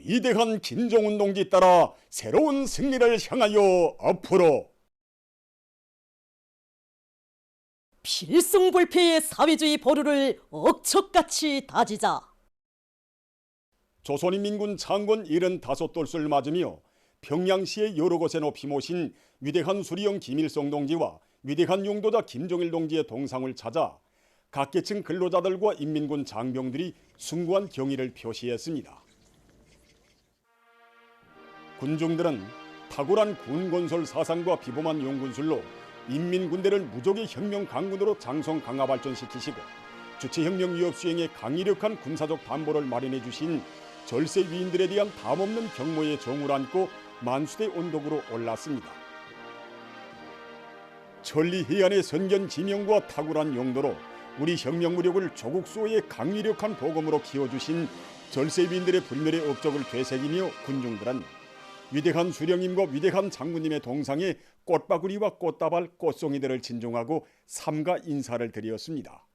위대한 김정은 동지 따라 새로운 승리를 향하여 앞으로. 필승불패의 사회주의 보루를 억척같이 다지자. 조선인민군 창건 75돌수를 맞으며 평양시의 여러 곳에 높이 모신 위대한 수리형 김일성 동지와 위대한 용도자 김종일 동지의 동상을 찾아 각계층 근로자들과 인민군 장병들이 숭고한 경의를 표시했습니다. 군중들은 탁월한 군건설 사상과 비범한 용군술로 인민군대를 무적의 혁명 강군으로 장성 강화 발전시키시고 주체혁명 위협 수행에 강력한 군사적 담보를 마련해 주신 절세 위인들에 대한 담없는 경모의 정을 안고 만수대 언덕으로 올랐습니다. 천리해안의 선견 지명과 탁월한 용도로 우리 혁명 무력을 조국 수호의 강력한 보검으로 키워주신 절세 위인들의 불멸의 업적을 되새기며 군중들은 위대한 수령님과 위대한 장군님의 동상에 꽃바구니와 꽃다발, 꽃송이들을 진중하고 삼가 인사를 드렸습니다.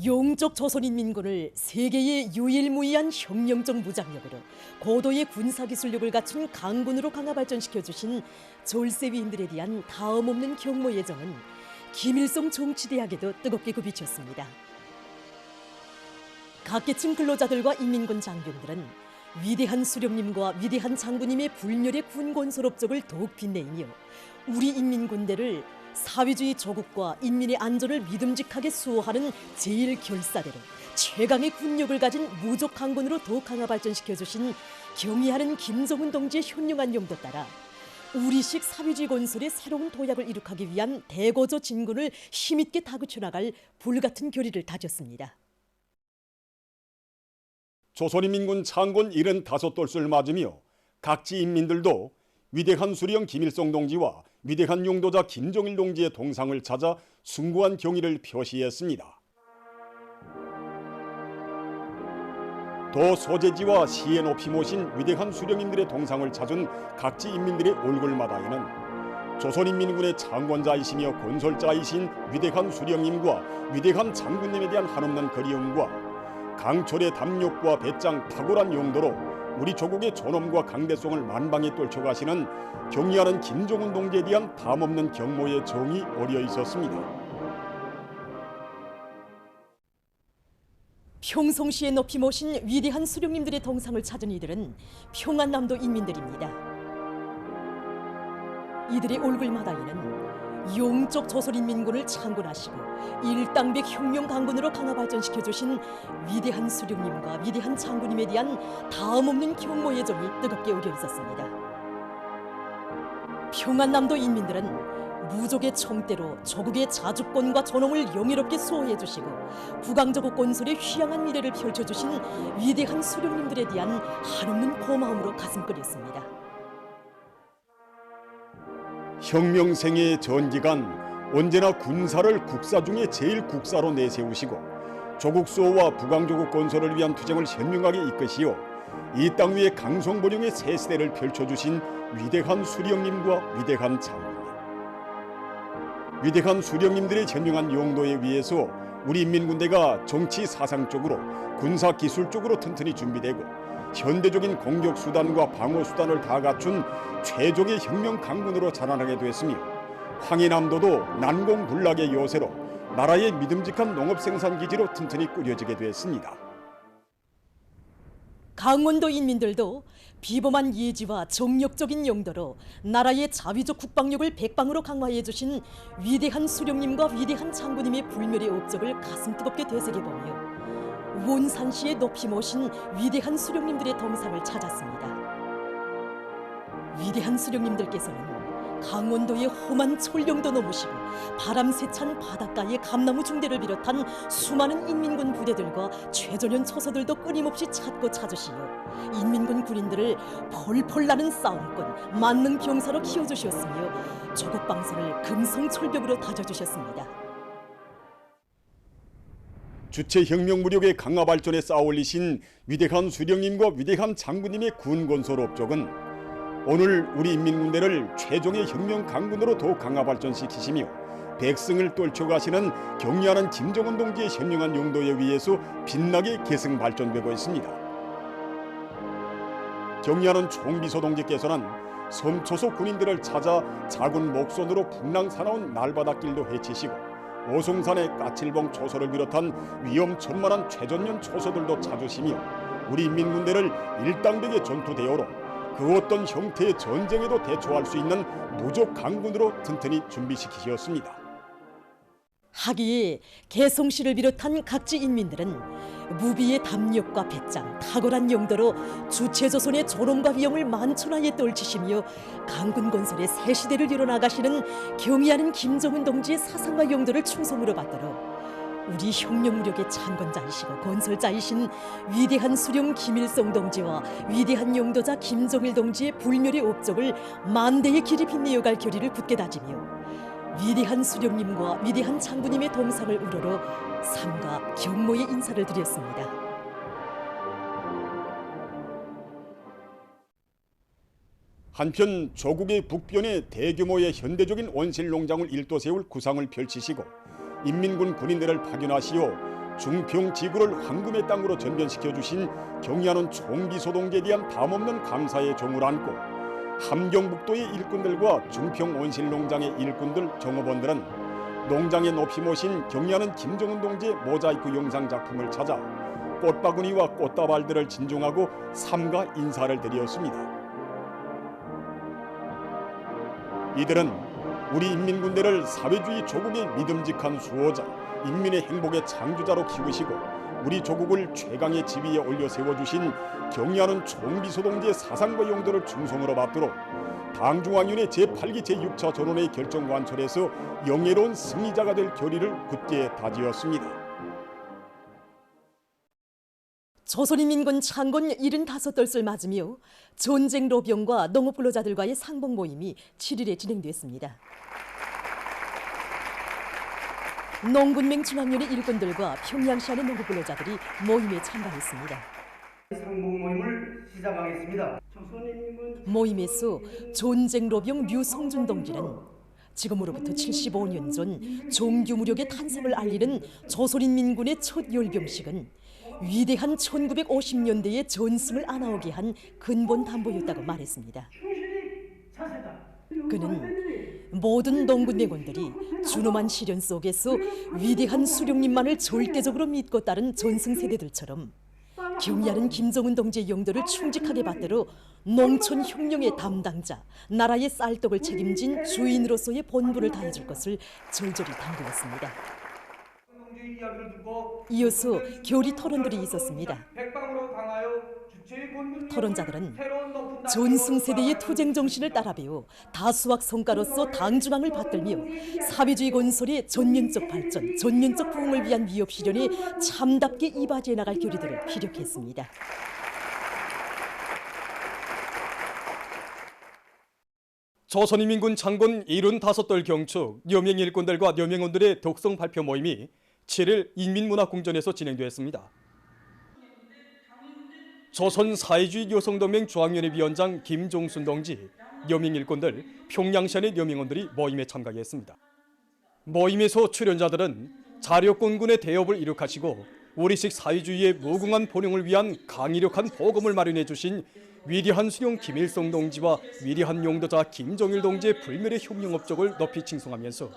용적 조선인민군을 세계의 유일무이한 혁명적 무장력으로 고도의 군사기술력을 갖춘 강군으로 강화 발전시켜주신 졸세위인들에 대한 다음없는 경모의 정은 김일성 정치대학에도 뜨겁게 굽이쳤습니다. 각계층 근로자들과 인민군 장병들은 위대한 수령님과 위대한 장군님의 불멸의 군건설 업적을 더욱 빛내며 우리 인민군대를 사회주의 조국과 인민의 안전을 믿음직하게 수호하는 제1결사대로 최강의 군력을 가진 무적 강군으로 더욱 강화 발전시켜주신 경의하는 김정은 동지의 현명한 용도 따라 우리식 사회주의 건설의 새로운 도약을 이룩하기 위한 대거조 진군을 힘있게 다그쳐 나갈 불같은 결의를 다졌습니다. 조선인민군 창건 75돌수를 맞으며 각지 인민들도 위대한 수령 김일성 동지와 위대한 용도자 김종일 동지의 동상을 찾아 숭고한 경의를 표시했습니다. 도 소재지와 시에 높이 모신 위대한 수령님들의 동상을 찾은 각지 인민들의 얼굴마다에는 조선인민군의 창건자이시며 건설자이신 위대한 수령님과 위대한 장군님에 대한 한없는 그리움과 강철의 담력과 배짱 탁월한 용도로 우리 조국의 존엄과 강대성을 만방에 떨쳐가시는 경의하는 김정은 동지에 대한 담없는 경모의 정이 어려 있었습니다. 평성시에 높이 모신 위대한 수령님들의 동상을 찾은 이들은 평안남도 인민들입니다. 이들의 얼굴마다에는 용적 조선인민군을 창건하시고 일당백 혁명 강군으로 강화 발전시켜주신 위대한 수령님과 위대한 장군님에 대한 다음없는 경모의 정이 뜨겁게 우겨 있었습니다. 평안남도 인민들은 무적의 총대로 조국의 자주권과 존엄을 영예롭게 수호해 주시고 부강조국 건설의 휘황한 미래를 펼쳐주신 위대한 수령님들에 대한 한없는 고마움으로 가슴끓였습니다. 혁명생의 전기간 언제나 군사를 국사 중에 제일 국사로 내세우시고 조국 수호와 부강조국 건설을 위한 투쟁을 현명하게 이끄시어 이 땅 위에 강성번영의 새 시대를 펼쳐주신 위대한 수령님과 위대한 장군님, 위대한 수령님들의 현명한 용도에 의해서 우리 인민군대가 정치 사상적으로 군사 기술적으로 튼튼히 준비되고 현대적인 공격 수단과 방어 수단을 다 갖춘 최적의 혁명 강군으로 자라나게 됐으며 황해남도도 난공불락의 요새로 나라의 믿음직한 농업 생산 기지로 튼튼히 꾸려지게 됐습니다. 강원도 인민들도 비범한 예지와 정력적인 용도로 나라의 자위적 국방력을 백방으로 강화해 주신 위대한 수령님과 위대한 장군님의 불멸의 업적을 가슴 뜨겁게 되새겨보며 원산시에 높이 모신 위대한 수령님들의 동상을 찾았습니다. 위대한 수령님들께서는 강원도의 험한 철령도 넘으시고 바람 세찬 바닷가의 감나무 중대를 비롯한 수많은 인민군 부대들과 최전현 처소들도 끊임없이 찾고 찾으시어 인민군 군인들을 펄펄 나는 싸움꾼, 만능 병사로 키워주셨으며 조국 방선을 금성철벽으로 다져주셨습니다. 주체혁명 무력의 강화 발전에 쌓아올리신 위대한 수령님과 위대한 장군님의 군건설 업적은 오늘 우리 인민군대를 최종의 혁명 강군으로 더욱 강화 발전시키시며 백승을 떨쳐가시는 경리하는 김정은 동지의 현명한 용도에 의해서 빛나게 계승 발전되고 있습니다. 경리하는 총비서 동지께서는 섬초소 군인들을 찾아 작은 목선으로 풍랑 사나운 날바닥길도 헤치시고 오송산의 까칠봉 초소를 비롯한 위험천만한 최전면 초소들도 찾으시며 우리 인민군대를 일당백의 전투 대오로 그 어떤 형태의 전쟁에도 대처할 수 있는 무적 강군으로 튼튼히 준비시키셨습니다. 하기에 개성시를 비롯한 각지 인민들은 무비의 담력과 배짱, 탁월한 용도로 주체조선의 존엄과 위엄을 만천하에 떨치시며 강군 건설의 새 시대를 이뤄나가시는 경의하는 김정은 동지의 사상과 용도를 충성으로 받들어 우리 혁명무력의 창건자이시고 건설자이신 위대한 수령 김일성 동지와 위대한 용도자 김정일 동지의 불멸의 업적을 만대의 길이 빛내어갈 결의를 굳게 다지며 위대한 수령님과 위대한 장군님의 동상을 우러러 삼가 경모의 인사를 드렸습니다. 한편 조국의 북변에 대규모의 현대적인 원실농장을 일도 세울 구상을 펼치시고 인민군 군인들을 파견하시어 중평 지구를 황금의 땅으로 전변시켜주신 경의하는 총비소동지에 대한 담없는 감사의 종을 안고 함경북도의 일꾼들과 중평 원실농장의 일꾼들 종업원들은 농장에 높이 모신 경의하는 김정은 동지의 모자이크 영상 작품을 찾아 꽃바구니와 꽃다발들을 진중하고 삼가 인사를 드렸습니다. 이들은 우리 인민군대를 사회주의 조국의 믿음직한 수호자, 인민의 행복의 창조자로 키우시고 우리 조국을 최강의 지위에 올려 세워주신 경의하는 총비소동지의 사상과 용도를 충성으로 받들어 당중앙위원회 제8기 제6차 전원회의 결정 관철에서 영예로운 승리자가 될 결의를 굳게 다지었습니다. 조선인민군 창건 75돌을 맞으며 전쟁 로병과 농업 근로자들과의 상봉 모임이 7일에 진행됐습니다. 농군맹 중앙위원회 일꾼들과 평양시 안의 농업 근로자들이 모임에 참가했습니다. 상봉 모임을 시작하겠습니다. 모임에서 전쟁 로병 류성준 동지는 지금으로부터 75년 전 종규무력의 탄생을 알리는 조선인민군의 첫 열병식은 위대한 1950년대의 전승을 안아오게 한 근본 담보였다고 말했습니다. 그는 모든 농군대원들이 준엄한 시련 속에서 위대한 수령님만을 절대적으로 믿고 따른 전승세대들처럼 경의하는 김정은 동지의 용도를 충직하게 받들어 농촌 혁명의 담당자, 나라의 쌀떡을 책임진 주인으로서의 본분을 다해줄 것을 절절히 당부했습니다. 이어서 교리 토론들이 있었습니다. 토론자들은 전승세대의 투쟁 정신을 따라 배워 다수학 성과로서 당중앙을 받들며 사회주의 건설의 전면적 발전, 전면적 부흥을 위한 위협 실현에 참답게 이바지해 나갈 교리들을 피력했습니다. 조선인민군 창건 75돌 경축 여명 일꾼들과 여명원들의 독성 발표 모임이 7일 인민문화궁전에서 진행되었습니다. 조선 사회주의 여성동맹 중앙위원회 위원장 김종순 동지, 여명 일꾼들, 평양시안의 여명원들이 모임에 참가했습니다. 모임에서 출연자들은 자력권군의 대업을 이룩하시고 우리식 사회주의의 무궁한 번영을 위한 강의력한 보금을 마련해 주신 위대한 수령 김일성 동지와 위대한 용도자 김정일 동지의 불멸의 혁명 업적을 높이 칭송하면서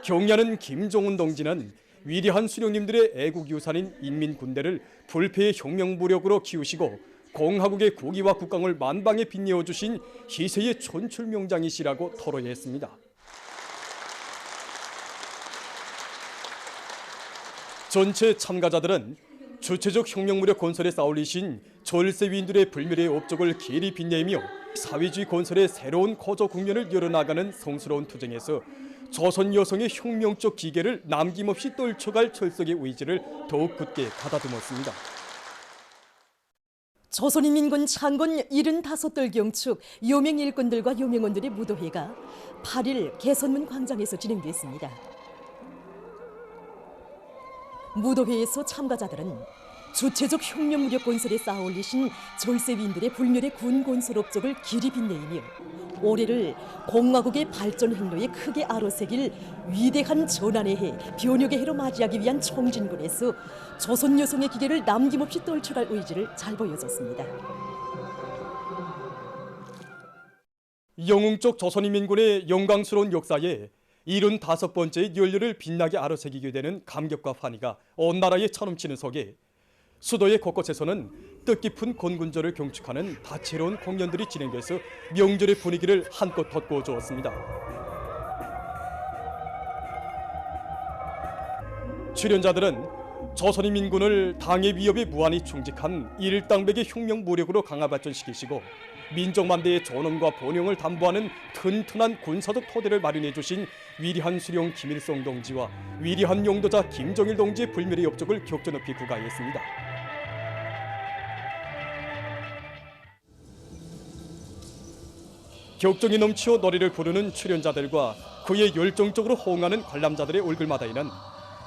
경의하는 김정은 동지는 위대한 수령님들의 애국 유산인 인민군대를 불패의 혁명무력으로 키우시고 공화국의 국위와 국강을 만방에 빛내어 주신 희세의 촌출명장이시라고 토로했습니다. 전체 참가자들은 주체적 혁명무력 건설에 쌓아올리신 절세 위인들의 불멸의 업적을 길이 빛내며 사회주의 건설의 새로운 거저 국면을 열어나가는 성스러운 투쟁에서 조선 여성의 혁명적 기계를 남김없이 떨쳐갈 철석의 의지를 더욱 굳게 가다듬었습니다. 조선인민군 창건 75돌 경축 여명 일꾼들과 여명원들의 무도회가 8일 개선문 광장에서 진행됐습니다. 무도회에서 참가자들은 주체적 혁명무력 건설에 쌓아올리신 절세위인들의 불멸의 군건설 업적을 길이 빛내이며 올해를 공화국의 발전 행로에 크게 아로새길 위대한 전환의 해, 변혁의 해로 맞이하기 위한 청진군에서 조선 여성의 기계를 남김없이 떨쳐갈 의지를 잘 보여줬습니다. 영웅적 조선인민군의 영광스러운 역사에 75번째 연료를 빛나게 아로새기게 되는 감격과 환희가 온 나라에 차넘치는 속에 수도의 곳곳에서는 뜻깊은 건군절을 경축하는 다채로운 공연들이 진행돼서 명절의 분위기를 한껏 돋구어 주었습니다. 출연자들은 조선인민군을 당의 위협에 무한히 충직한 일당백의 혁명 무력으로 강화 발전시키시고 민족만대의 존엄과 번영을 담보하는 튼튼한 군사적 토대를 마련해 주신 위대한 수령 김일성 동지와 위대한 용도자 김정일 동지의 불멸의 업적을 격조 높이 구가했습니다. 격정이 넘치어 노래를 부르는 출연자들과 그에 열정적으로 호응하는 관람자들의 얼굴마다에는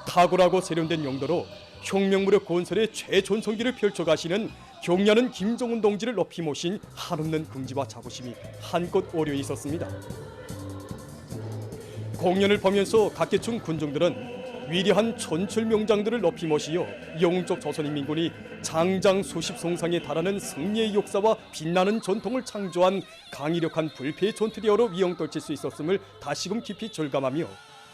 탁월하고 세련된 용도로 혁명무력 건설의 최전성기를 펼쳐가시는 경려하는 김정은 동지를 높이 모신 한없는 긍지와 자부심이 한껏 어려 있었습니다. 공연을 보면서 각계층 군중들은 위대한 전출 명장들을 높이 모시어 영웅적 조선인민군이 장장 수십 송상에 달하는 승리의 역사와 빛나는 전통을 창조한 강력한 불패의 전투대어로 위용떨칠 수 있었음을 다시금 깊이 절감하며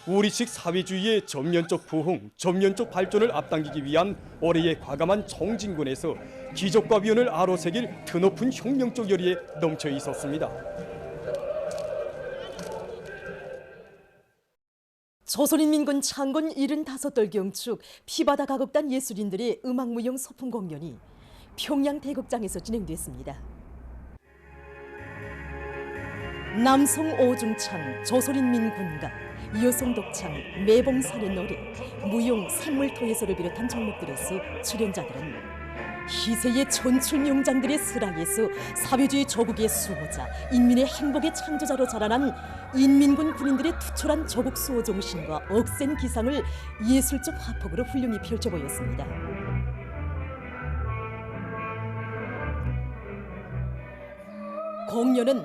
우리식 사회주의의 전면적 부흥, 전면적 발전을 앞당기기 위한 올해의 과감한 청진군에서 기적과 위헌을 아로새길 드높은 혁명적 열의에 넘쳐 있었습니다. 조선인민군 창건 75돌 경축 피바다 가곡단 예술인들의 음악무용 소품 공연이 평양 대극장에서 진행됐습니다. 남성 오중창, 조선인민군가, 여성 독창, 매봉산의 노래, 무용, 산물토해소를 비롯한 종목들에서 출연자들은 희세의 전출 명장들의 슬하에서 사회주의 조국의 수호자, 인민의 행복의 창조자로 자라난 인민군 군인들의 투철한 조국 수호 정신과 억센 기상을 예술적 화폭으로 훌륭히 펼쳐 보였습니다. 공연은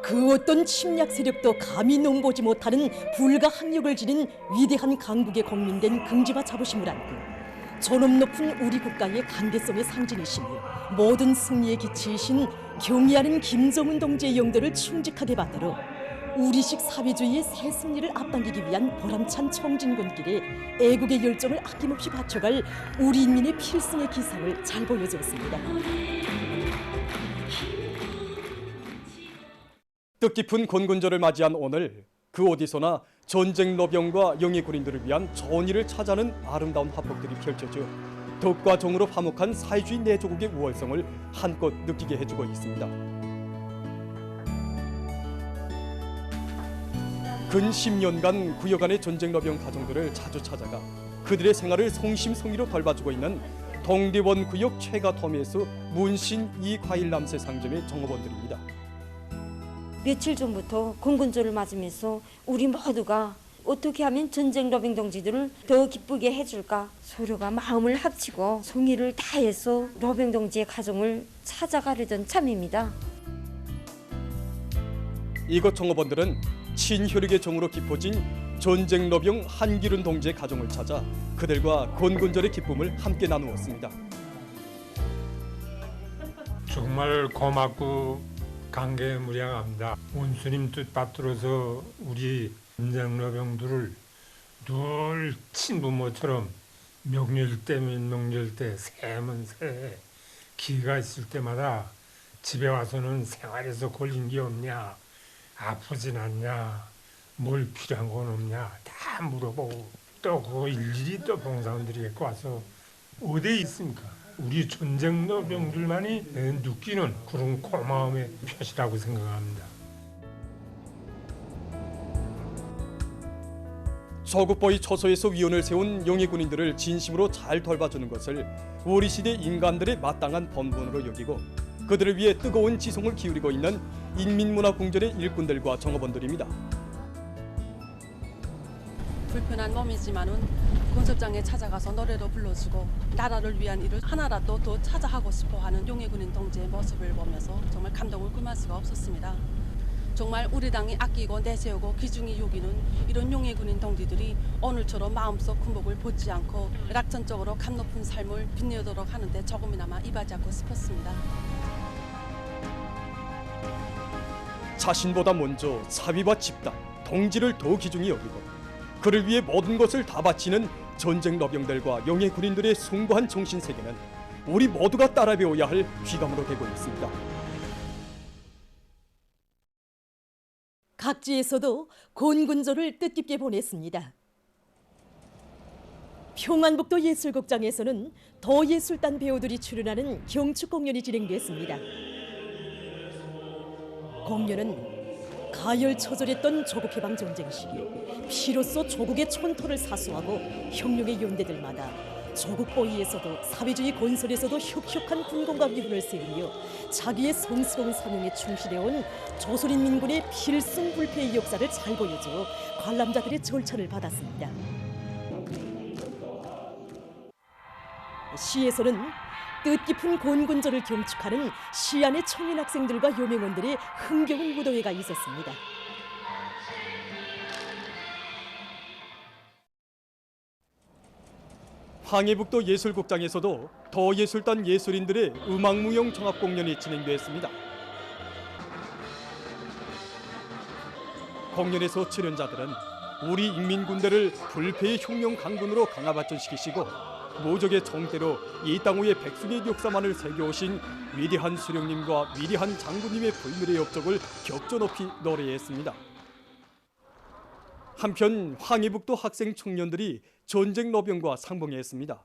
그 어떤 침략 세력도 감히 넘보지 못하는 불가항력을 지닌 위대한 강국의 공민된 긍지와 자부심을 안고 존엄 높은 우리 국가의 강대성의 상징이시며 모든 승리의 기치이신 경의하는 김정은 동지의 영도를 충직하게 받들어 우리식 사회주의의 새 승리를 앞당기기 위한 보람찬 청진군길에 애국의 열정을 아낌없이 바쳐갈 우리 인민의 필승의 기상을 잘 보여주었습니다. 뜻깊은 건군절을 맞이한 오늘 그 어디서나 전쟁 노병과 영예 군인들을 위한 좋은 일을 찾아는 아름다운 화폭들이 펼쳐져 덕과 정으로 화목한 사회주의 내조국의 우월성을 한껏 느끼게 해주고 있습니다. 근 10년간 구여간의 전쟁 노병 가정들을 자주 찾아가 그들의 생활을 성심성의로 돌봐주고 있는 동대원 구역 최가토미에서 문신 이과일남새 상점의 종업원들입니다. 며칠 전부터 건군절을 맞으면서 우리 모두가 어떻게 하면 전쟁 노병 동지들을 더 기쁘게 해줄까 서로가 마음을 합치고 성의를 다해서 노병 동지의 가정을 찾아가려던 참입니다. 이곳 종업원들은 친혈육의 정으로 깊어진 전쟁 노병 한기룬 동지의 가정을 찾아 그들과 건군절의 기쁨을 함께 나누었습니다. 정말 고맙고 감개무량합니다. 원수님 뜻받들어서 우리 전쟁노병들을 늘 친부모처럼 명절 때면 명절 때 새면 새해 기회가 있을 때마다 집에 와서는 생활에서 걸린 게 없냐, 아프진 않냐, 뭘 필요한 건 없냐 다 물어보고 또 그 일일이 또 봉사원들이 갖고 와서 어디에 있습니까? 우리 전쟁노병들만이 느끼는 그런 고마움의 표시라고 생각합니다. 조국보위 초소에서 위원을 세운 영예 군인들을 진심으로 잘 돌봐주는 것을 우리 시대 인간들의 마땅한 본분으로 여기고 그들을 위해 뜨거운 지성을 기울이고 있는 인민문화궁전의 일꾼들과 종업원들입니다. 불편한 몸이지만은 건설장에 찾아가서 노래도 불러주고 나라를 위한 일을 하나라도 더 찾아하고 싶어하는 용해군인 동지의 모습을 보면서 정말 감동을 금할 수가 없었습니다. 정말 우리 당이 아끼고 내세우고 귀중히 여기는 이런 용해군인 동지들이 오늘처럼 마음속 군복을 벗지 않고 낙천적으로 감 높은 삶을 빛내도록 하는데 조금이나마 이바지하고 싶었습니다. 자신보다 먼저 사위와 집단, 동지를 더 귀중히 여기고 그를 위해 모든 것을 다 바치는 전쟁 러병들과 용해 군인들의 숭고한 정신세계는 우리 모두가 따라 배워야 할 귀감으로 되고 있습니다. 각지에서도 곤군조를 뜻깊게 보냈습니다. 평안북도 예술극장에서는 더예술단 배우들이 출연하는 경축 공연이 진행됐습니다. 공연은 가열처절했던 조국해방 전쟁 시기 피로써 조국의 촌토를 사수하고 혁명의 연대들마다 조국 보위에서도 사회주의 건설에서도 혁혁한 군공과 위훈을 세우며 자기의 성스러운 사명에 충실해온 조선인민군의 필승불패의 역사를 잘 보여주어 관람자들의 절찬을 받았습니다. 시에서는 뜻깊은 곤군조를 경축하는 시안의 청년 학생들과 요명원들의 흥겨운 무도회가 있었습니다. 황해북도 예술극장에서도 더예술단 예술인들의 음악무용 종합공연이 진행됐습니다. 공연에서 출연자들은 우리 인민군대를 불패의 혁명 강군으로 강화발전시키시고 모적의 총대로 이 땅 위에 백순의 역사만을 새겨오신 위대한 수령님과 위대한 장군님의 불멸의 업적을 격조 높이 노래했습니다. 한편 황해북도 학생 청년들이 전쟁 러병과 상봉했습니다.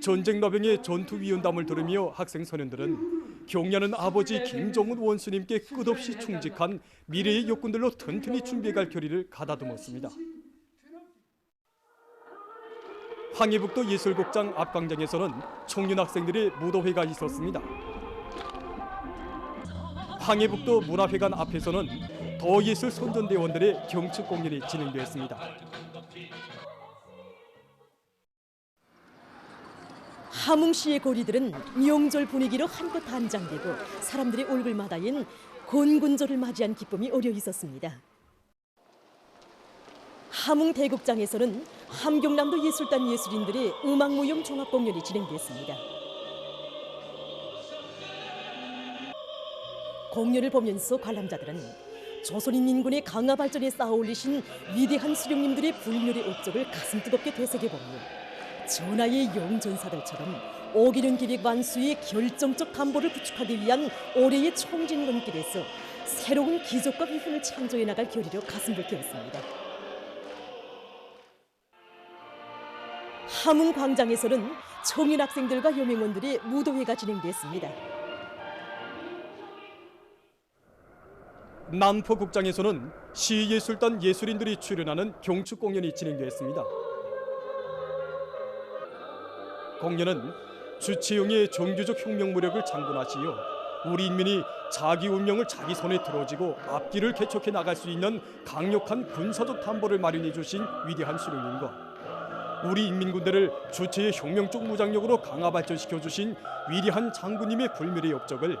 전쟁 러병의 전투 위원담을 들으며 학생 소년들은 경려는 아버지 김정은 원수님께 끝없이 충직한 미래의 역군들로 튼튼히 준비해갈 결의를 가다듬었습니다. 황해북도 예술극장 앞광장에서는 청년 학생들의 무도회가 있었습니다. 황해북도 문화회관 앞에서는 더예술 선전대원들의 경축 공연이 진행되었습니다. 함흥시의 거리들은 명절 분위기로 한껏 단장되고 사람들의 얼굴마다엔 곤군조를 맞이한 기쁨이 어려 있었습니다. 함흥 대극장에서는 함경남도 예술단 예술인들의 음악무용 종합공연이 진행됐습니다. 공연을 보면서 관람자들은 조선인민군의 강화 발전에 쌓아올리신 위대한 수령님들의 불멸의 업적을 가슴 뜨겁게 되새겨보며 전하의 영전사들처럼 오기는 기백 완수의 결정적 담보를 구축하기 위한 올해의 총진건길에서 새로운 기적과 위훈을 창조해 나갈 결의로 가슴 불태웠습니다. 함흥 광장에서는 청년 학생들과 여명원들의 무도회가 진행됐습니다. 남포극장에서는 시예술단 예술인들이 출연하는 경축 공연이 진행됐습니다. 공연은 주치영의 정규적 혁명 무력을 장군하시어 우리 인민이 자기 운명을 자기 손에 들어쥐고 앞길을 개척해 나갈 수 있는 강력한 군사적 담보를 마련해 주신 위대한 수령님과 우리 인민군대를 주체의 혁명적 무장력으로 강화 발전시켜 주신 위대한 장군님의 불멸의 업적을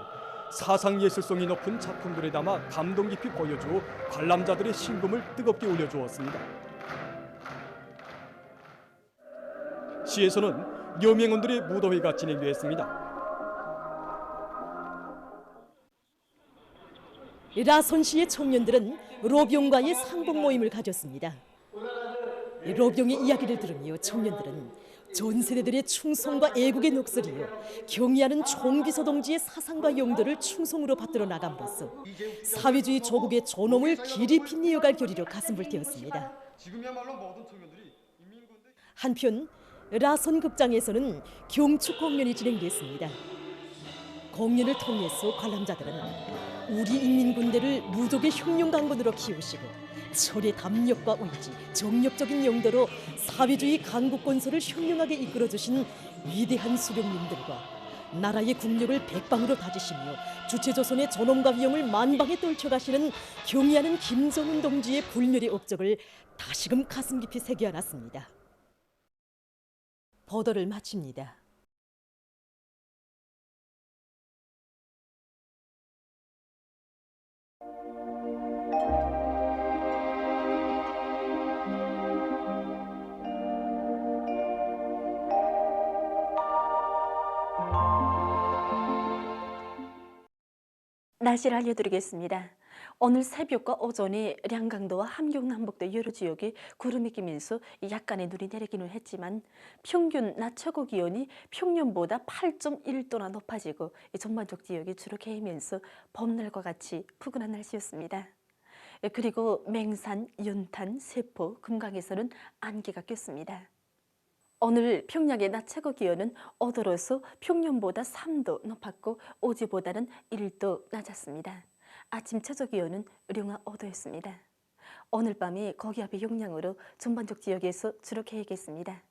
사상예술성이 높은 작품들에 담아 감동 깊이 보여주어 관람자들의 심금을 뜨겁게 울려주었습니다. 시에서는 여명원들의 무도회가 진행되었습니다. 라선시의 청년들은 로병과의 상봉 모임을 가졌습니다. 로병의 이야기를 들으며 청년들은 전 세대들의 충성과 애국의 녹슬이요 경의하는 총비서 동지의 사상과 용도를 충성으로 받들어 나감으로써 사회주의 조국의 존엄을 길이 빛내어갈 결의로 가슴 불태웠습니다. 한편 라선 극장에서는 경축 공연이 진행됐습니다. 공연을 통해서 관람자들은 우리 인민군대를 무적의 혁명 강군으로 키우시고 철의 담력과 의지, 정력적인 용도로 사회주의 강국 건설을 현명하게 이끌어주신 위대한 수령님들과 나라의 국력을 백방으로 다지시며 주체조선의 존엄과 위엄을 만방에 떨쳐가시는 경의하는 김정은 동지의 불멸의 업적을 다시금 가슴 깊이 새겨안았습니다. 버더를 마칩니다. 날씨를 알려드리겠습니다. 오늘 새벽과 오전에 량강도와 함경남북도 여러 지역에 구름이 끼면서 약간의 눈이 내리기는 했지만 평균 낮 최고 기온이 평년보다 8.1도나 높아지고 전반적 지역이 주로 개이면서 봄날과 같이 푸근한 날씨였습니다. 그리고 맹산, 연탄, 세포, 금강에서는 안개가 꼈습니다. 오늘 평양의 낮 최고 기온은 5도로서 평년보다 3도 높았고 오지보다는 1도 낮았습니다. 아침 최저 기온은 령화 5도였습니다. 오늘 밤이 고기압의 영향으로 전반적 지역에서 주로 개겠습니다.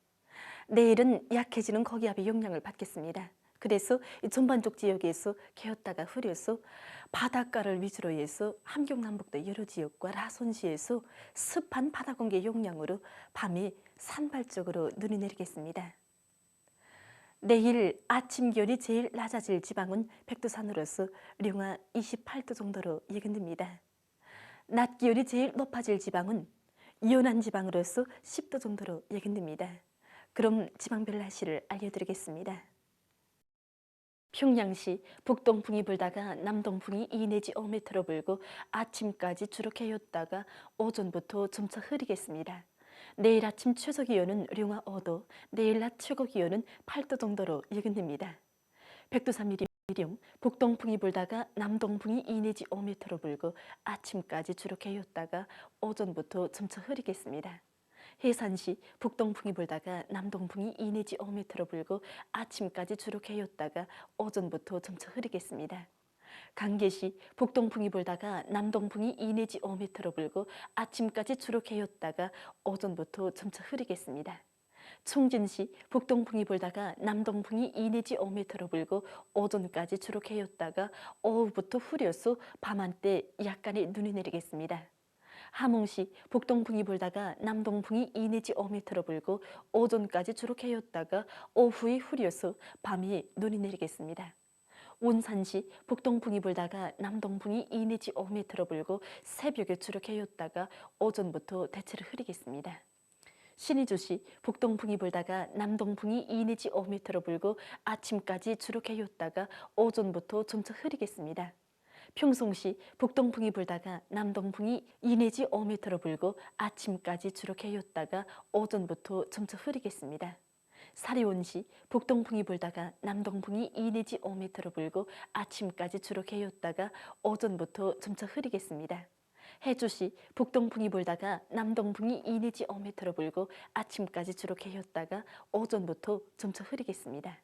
내일은 약해지는 고기압의 영향을 받겠습니다. 그래서 전반적 지역에서 개었다가 흐려서 바닷가를 위주로 해서 함경남북도 여러 지역과 라손시에서 습한 바다 공기 영향으로 밤에 산발적으로 눈이 내리겠습니다. 내일 아침 기온이 제일 낮아질 지방은 백두산으로서 령화 28도 정도로 예견됩니다. 낮 기온이 제일 높아질 지방은 연안 지방으로서 10도 정도로 예견됩니다. 그럼 지방별 날씨를 알려드리겠습니다. 평양시 북동풍이 불다가 남동풍이 2 내지 5m로 불고 아침까지 주로 개였다가 오전부터 점차 흐리겠습니다. 내일 아침 최저 기온은 령화 5도, 내일 낮 최고 기온은 8도 정도로 예견됩니다. 백두산 미령 북동풍이 불다가 남동풍이 2 내지 5m로 불고 아침까지 주로 개였다가 오전부터 점차 흐리겠습니다. 해산시 북동풍이 불다가 남동풍이 2 내지 5m로 불고 아침까지 주로 개였다가 오전부터 점차 흐리겠습니다. 강계시 북동풍이 불다가 남동풍이 2 내지 5m로 불고 아침까지 주로 개였다가 오전부터 점차 흐리겠습니다. 총진시 북동풍이 불다가 남동풍이 2 내지 5m로 불고 오전까지 주로 개였다가 오후부터 흐려서 밤한때 약간의 눈이 내리겠습니다. 함흥시 북동풍이 불다가 남동풍이 2 내지 5m로 불고 오전까지 주로 개였다가 오후에 흐려서 밤에 눈이 내리겠습니다. 온산시 북동풍이 불다가 남동풍이 2 내지 5m로 불고 새벽에 주로 개였다가 오전부터 대체로 흐리겠습니다. 신의주시 북동풍이 불다가 남동풍이 2 내지 5m로 불고 아침까지 주로 개였다가 오전부터 점차 흐리겠습니다. 평송시 북동풍이 불다가 남동풍이 2 내지 5m로 불고 아침까지 주로 개였다가 오전부터 점차 흐리겠습니다. 사리온시 북동풍이 불다가 남동풍이 2 내지 5m로 불고 아침까지 주로 개였다가 오전부터 점차 흐리겠습니다. 해주시 북동풍이 불다가 남동풍이 2 내지 5m로 불고 아침까지 주로 개였다가 오전부터 점차 흐리겠습니다.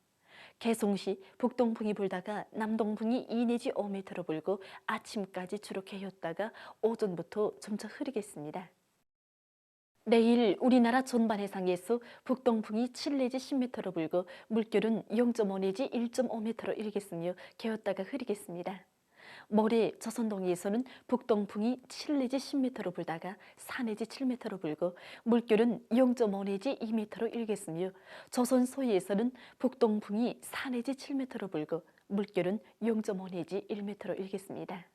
개송시 북동풍이 불다가 남동풍이 2 내지 5m로 불고 아침까지 주로 개였다가 오전부터 점차 흐리겠습니다. 내일 우리나라 전반 해상에서 북동풍이 7 내지 10m로 불고 물결은 0.5 내지 1.5m로 일겠으며 개었다가 흐리겠습니다. 모레 조선동해에서는 북동풍이 7 내지 10m로 불다가 4 내지 7m로 불고 물결은 0.5 내지 2m로 일겠으며 조선 서해에서는 북동풍이 4 내지 7m로 불고 물결은 0.5 내지 1m로 일겠습니다.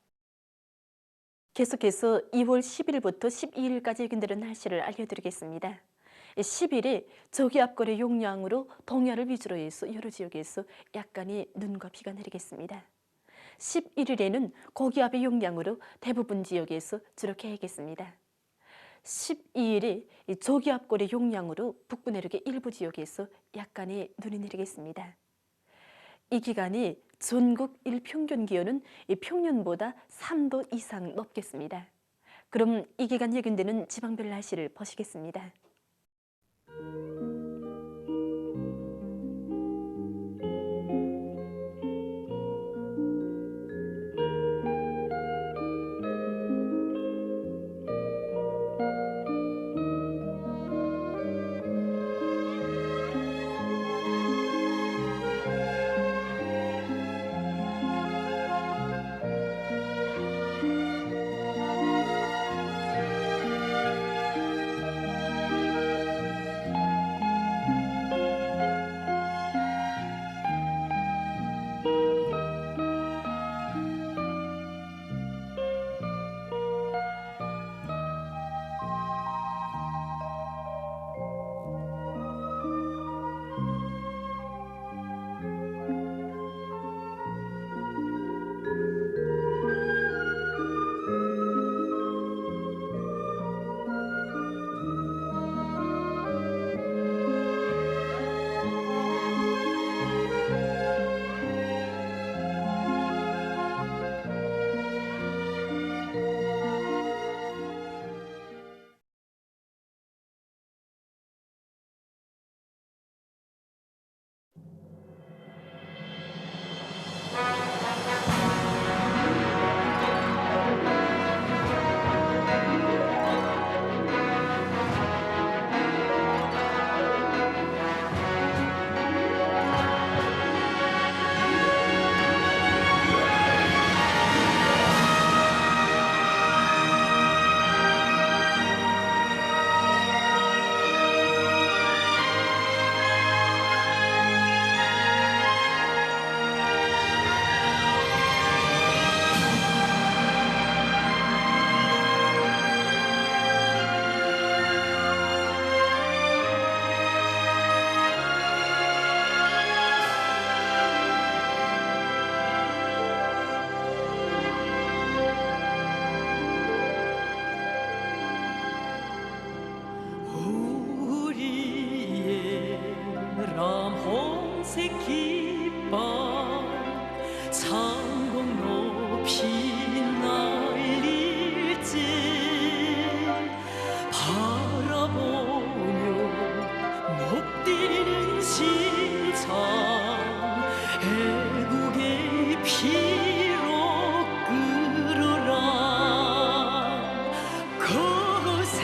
계속해서 2월 10일부터 12일까지 예견되는 날씨를 알려드리겠습니다. 10일에 저기압골의 영향으로 동해안을 위주로 해서 여러 지역에서 약간의 눈과 비가 내리겠습니다. 11일에는 고기압의 영향으로 대부분 지역에서 주로 개겠습니다. 12일에 저기압골의 영향으로 북부 내륙의 일부 지역에서 약간의 눈이 내리겠습니다. 이 기간이 전국 일평균 기온은 평년보다 3도 이상 높겠습니다. 그럼 이 기간 예견되는 지방별 날씨를 보시겠습니다. 영색 기뻐 창공 높이 날릴지 바라보며 높디는 심장 애국의 피로 끓어라 그새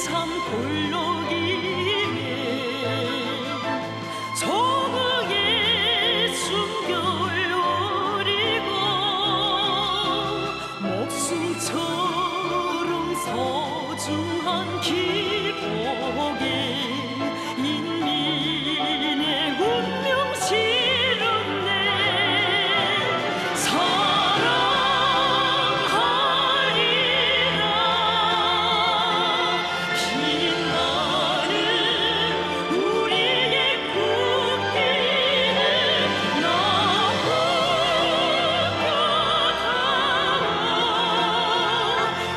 참 볼록이네 조국의 숨겨버리고 목숨처럼 소중한 기복에 인민의 운명 실었네 사랑하리라 빛나는 우리의 국기는 나무뼈다워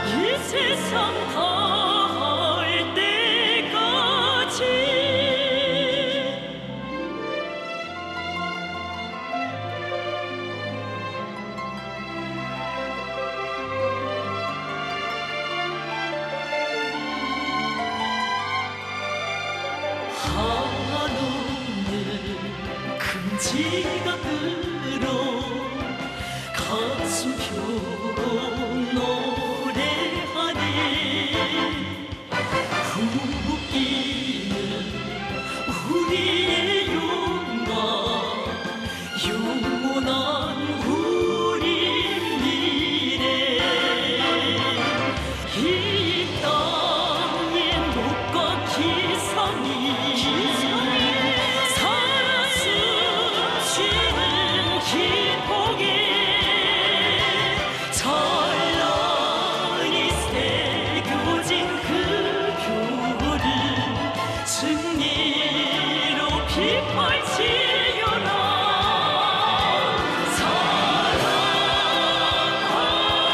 이 세상 다할 때까지 한없는 금지가 들어 가슴 펴고 노래하네 후기는 우리의 영광 영원한 우리 미래 이 땅의 녹과 기상이 살아 숨쉬는 기폭에 찬란히 새겨진 그 표를 승리로 빛발치려라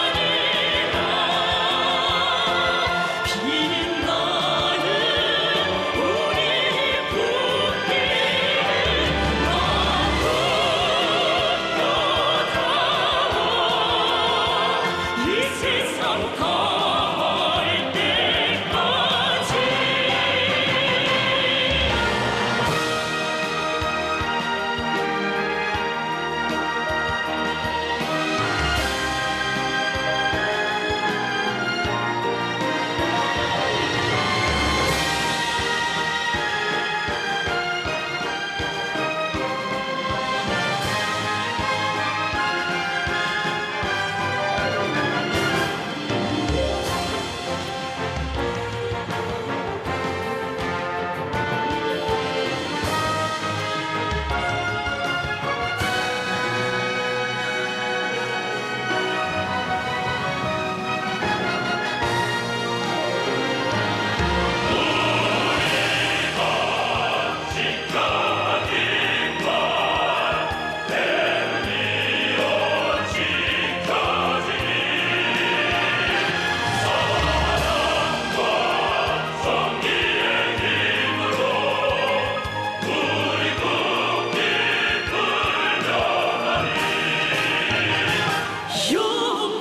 사랑하리라 빛나는 우리의 국기는 나무뼈다워 이 세상 다할 때까지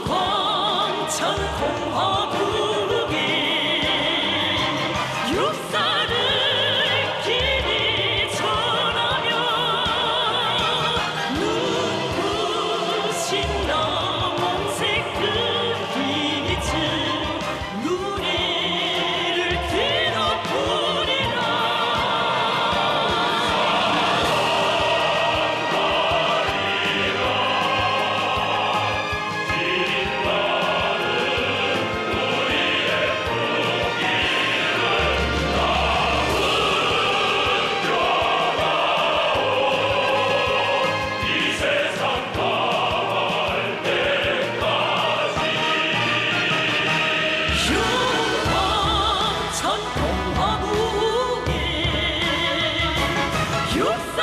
영광찬 공화국에 역사를 길이 전하며 눈부신 남홍색 그 빛은 누리를 들어 부리라 영광찬 공화국에 역사